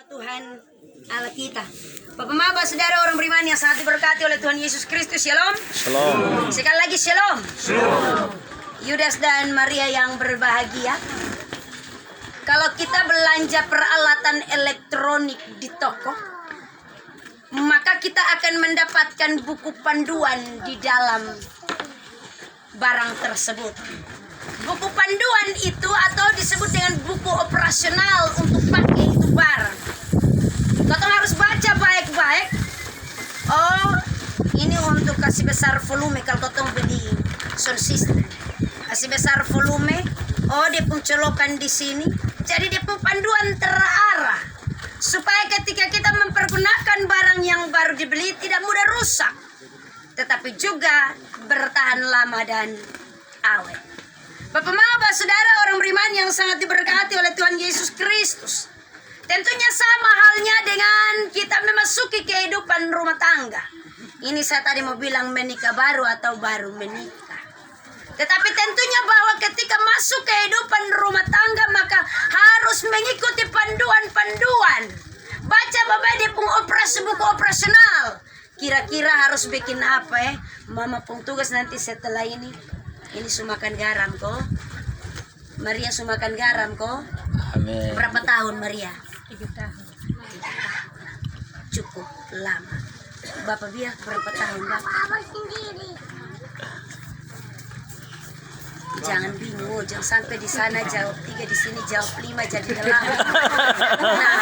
Tuhan Allah kita. Bapak Maba, saudara orang beriman yang sangat diberkati oleh Tuhan Yesus Kristus. Shalom. Shalom. Sekali lagi shalom. Shalom. Yudas dan Maria yang berbahagia. Kalau kita belanja peralatan elektronik di toko, maka kita akan mendapatkan buku panduan di dalam barang tersebut. Buku panduan itu atau disebut dengan buku operasional untuk pakai itu barang. Kau harus baca baik-baik. Oh, ini untuk kasih besar volume kalau kau beli sound system. Kasih besar volume. Oh, dia pun colokan di sini. Jadi dia pun panduan terarah supaya ketika kita mempergunakan barang yang baru dibeli tidak mudah rusak, tetapi juga bertahan lama dan awet. Bapak Maba, saudara orang beriman yang sangat diberkati oleh Tuhan Yesus Kristus. Tentunya sama halnya dengan kita memasuki kehidupan rumah tangga. Ini saya tadi mau bilang menikah baru atau baru menikah. Tetapi tentunya bahwa ketika masuk kehidupan rumah tangga maka harus mengikuti panduan-panduan. Baca bapak dia pun buku operasional. Kira-kira harus bikin apa ya? Mama pun tugas nanti setelah ini. Ini sumakan garam kok. Maria sumakan garam kok. Amin. Berapa tahun Maria? 3 tahun. Cukup lama. Bapak biar berapa tahun Bapak? Jangan bingung, jangan sampai di sana jawab 3, di sini jawab 5 jadi 8. Nah,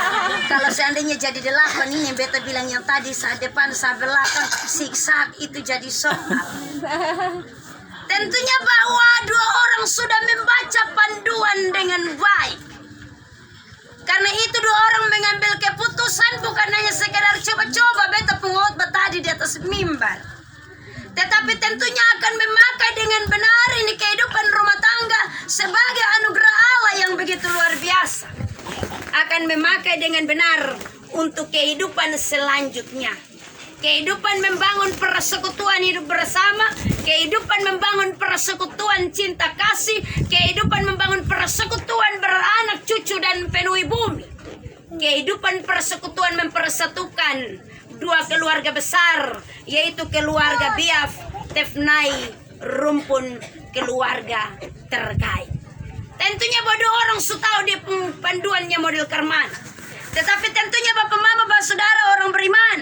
kalau seandainya jadi 8 ini yang beta bilang yang tadi saat depan saat belakang siksak itu jadi soal. Tentunya bahwa 2 orang sudah membaca panduan dengan baik. Karena itu 2 orang mengambil keputusan bukan hanya sekedar coba-coba beta pengkhotbah tadi di atas mimbar. Tetapi tentunya akan memakai dengan benar ini kehidupan rumah tangga sebagai anugerah Allah yang begitu luar biasa. Akan memakai dengan benar untuk kehidupan selanjutnya. Kehidupan membangun persekutuan hidup bersama, kehidupan membangun persekutuan cinta kasih, kehidupan membangun persekutuan beranak cucu dan penuhi bumi. Kehidupan persekutuan mempersatukan 2 keluarga besar, yaitu keluarga Biaf, Tefnai, rumpun keluarga terkait. Tentunya bodoh orang tahu dia panduannya model Karman. Tetapi tentunya Bapak Mama, Bapak Saudara orang beriman,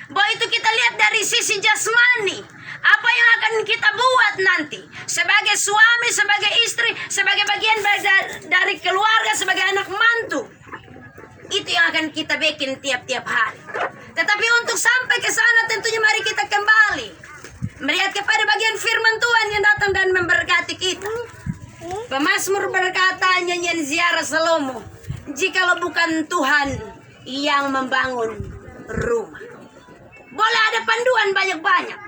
bahwa itu kita lihat dari sisi jasmani. Apa yang akan kita buat nanti sebagai suami, sebagai istri, sebagai bagian dari keluarga, sebagai anak mantu. Itu yang akan kita bikin tiap-tiap hari. Tetapi untuk sampai ke sana tentunya mari kita kembali melihat kepada bagian firman Tuhan yang datang dan memberkati kita. Pemazmur berkata, nyanyian ziarah Salomo, jikalau bukan Tuhan yang membangun rumah. Boleh ada panduan banyak-banyak,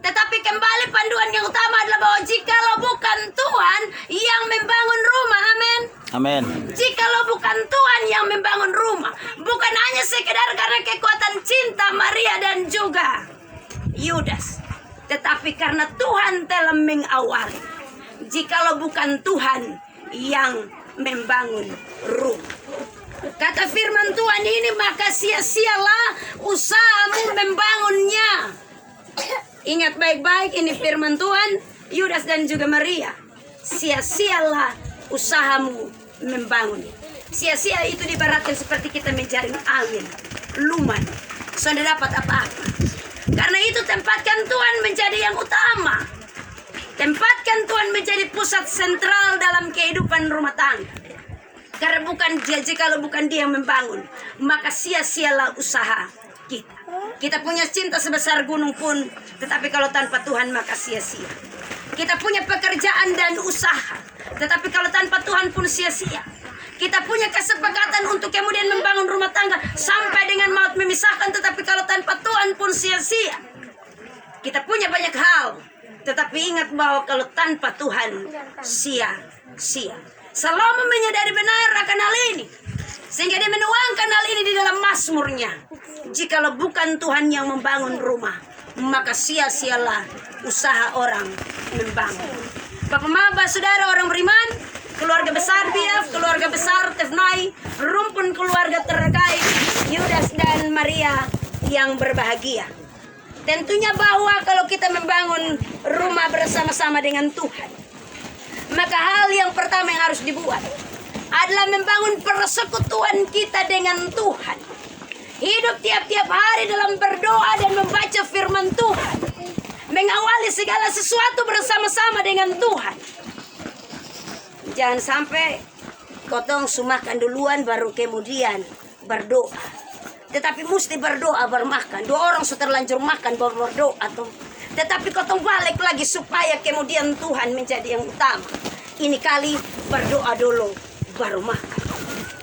tetapi kembali panduan yang utama adalah bahwa jikalau bukan Tuhan yang membangun rumah, amin. Amin. Jikalau bukan Tuhan yang membangun rumah, bukan hanya sekedar karena kekuatan cinta Maria dan juga Yudas, tetapi karena Tuhan telah mengawali. Jikalau bukan Tuhan yang membangun rumah, kata firman Tuhan ini, maka sia-sialah usahamu membangunnya. Ingat baik-baik ini firman Tuhan, Yudas dan juga Maria. Sia-sialah usahamu membangun. Sia-sia itu dibaratkan seperti kita mencari angin, luman, sudah dapat apa-apa. Karena itu tempatkan Tuhan menjadi yang utama. Tempatkan Tuhan menjadi pusat sentral dalam kehidupan rumah tangga. Karena bukan dia, jikalau bukan dia yang membangun, maka sia-sialah usaha kita. Kita punya cinta sebesar gunung pun, tetapi kalau tanpa Tuhan maka sia-sia. Kita punya pekerjaan dan usaha, tetapi kalau tanpa Tuhan pun sia-sia. Kita punya kesepakatan untuk kemudian membangun rumah tangga sampai dengan maut memisahkan, tetapi kalau tanpa Tuhan pun sia-sia. Kita punya banyak hal, tetapi ingat bahwa kalau tanpa Tuhan sia-sia. Salomo menyadari benar akan hal ini, sehingga dia menuangkan hal ini di dalam mazmurnya. Jikalau bukan Tuhan yang membangun rumah, maka sia-sialah usaha orang membangun. Bapak Maba, saudara orang beriman, keluarga besar Biaf, keluarga besar Tefnai, rumpun keluarga terkait, yang berbahagia. Tentunya bahwa kalau kita membangun rumah bersama-sama dengan Tuhan, maka hal yang pertama yang harus dibuat adalah membangun persekutuan kita dengan Tuhan. Hidup tiap-tiap hari dalam berdoa dan membaca firman Tuhan. Mengawali segala sesuatu bersama-sama dengan Tuhan. Jangan sampai kotong sumakan duluan baru kemudian berdoa. Tetapi mesti berdoa baru makan. Dua orang sudah terlanjur makan baru berdoa tuh. Tetapi kotong balik lagi supaya kemudian Tuhan menjadi yang utama. Ini kali berdoa dulu baru makan.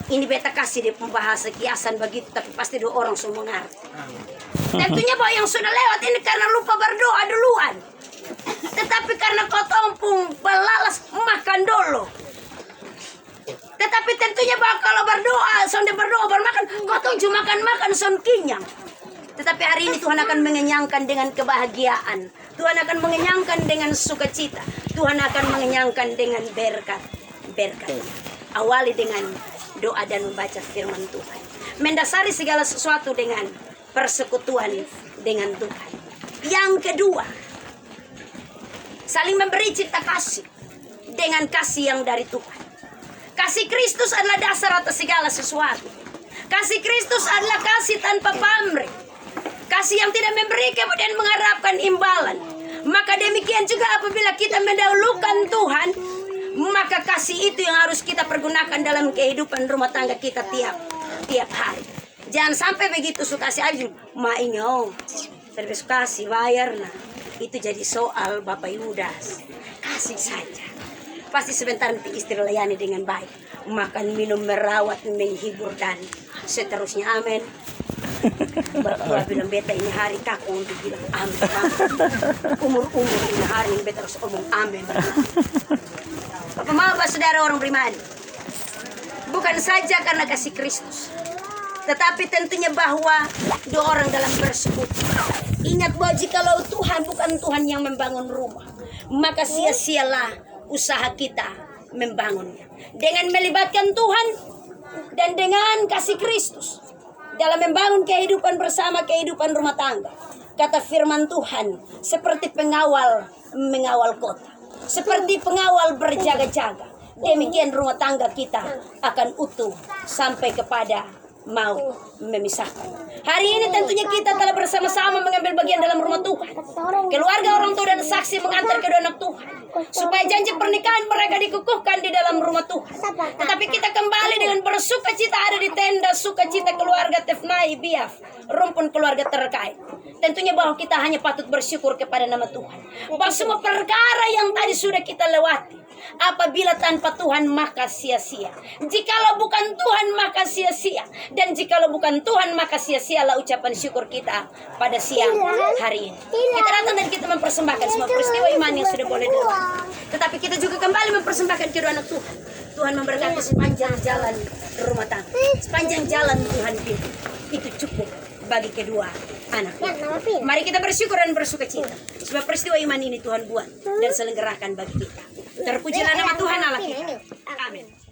Ini beta kasih di pembahasa kiasan begitu, tapi pasti dua orang semua mengerti. Tentunya bahwa yang sudah lewat ini karena lupa berdoa duluan. Tetapi karena kotong pun belalas makan dulu. Tetapi tentunya bahwa kalau berdoa, sonde berdoa baru makan, kotong cuma makan son kenyang. Tetapi hari ini Tuhan akan mengenyangkan dengan kebahagiaan. Tuhan akan mengenyangkan dengan sukacita. Tuhan akan mengenyangkan dengan berkat. Awali dengan doa dan membaca firman Tuhan. Mendasari segala sesuatu dengan persekutuan dengan Tuhan. Yang kedua, saling memberi cipta kasih dengan kasih yang dari Tuhan. Kasih Kristus adalah dasar atas segala sesuatu. Kasih Kristus adalah kasih tanpa pamrih. Kasih yang tidak memberi kemudian mengharapkan imbalan. Maka demikian juga apabila kita mendahulukan Tuhan, maka kasih itu yang harus kita pergunakan dalam kehidupan rumah tangga kita tiap hari. Jangan sampai begitu suka kasih aja, mainyo, terus kasih bayar nah. Itu jadi soal Bapak Yudas. Kasih saja. Pasti sebentar nanti istri layani dengan baik. Makan, minum, merawat, menghibur dan seterusnya. Amin. Bapak bilang beta ini hari kaku untuk bilang amin. Umur-umur ini hari ini beta harus omong amin. Bapak saudara orang beriman, bukan saja karena kasih Kristus, tetapi tentunya bahwa dua orang dalam bersekutu. Ingat bahwa jikalau Tuhan bukan Tuhan yang membangun rumah, maka sia-sialah usaha kita membangunnya. Dengan melibatkan Tuhan dan dengan kasih Kristus dalam membangun kehidupan bersama, kehidupan rumah tangga. Kata firman Tuhan, seperti pengawal mengawal kota, seperti pengawal berjaga-jaga, demikian rumah tangga kita akan utuh sampai kepada mau memisahkan. Hari ini tentunya kita telah bersama-sama mengambil bagian dalam rumah Tuhan. Keluarga, orang tua dan saksi mengantar kedua anak Tuhan, supaya janji pernikahan mereka dikukuhkan di dalam rumah Tuhan. Tetapi kita kembali dengan bersukacita ada di tenda sukacita keluarga Tefnai Biaf, rumpun keluarga terkait. Tentunya bahwa kita hanya patut bersyukur kepada nama Tuhan. Bahwa semua perkara yang tadi sudah kita lewati, apabila tanpa Tuhan maka sia-sia. Jikalau bukan Tuhan maka sia-sia. Dan jikalau bukan Tuhan maka sia-sialah ucapan syukur kita pada siang hari ini. Kita datang dan kita mempersembahkan semua peristiwa iman yang sudah boleh dilewati. Tetapi kita juga kembali mempersembahkan kedua anak Tuhan. Tuhan memberkati sepanjang jalan rumah tangga, sepanjang jalan Tuhan pilih. Itu cukup bagi kedua anak. Mari kita bersyukur dan bersukacita sebab peristiwa iman ini Tuhan buat dan selenggarakan bagi kita. Terpujilah nama Tuhan Allah kita. Amin.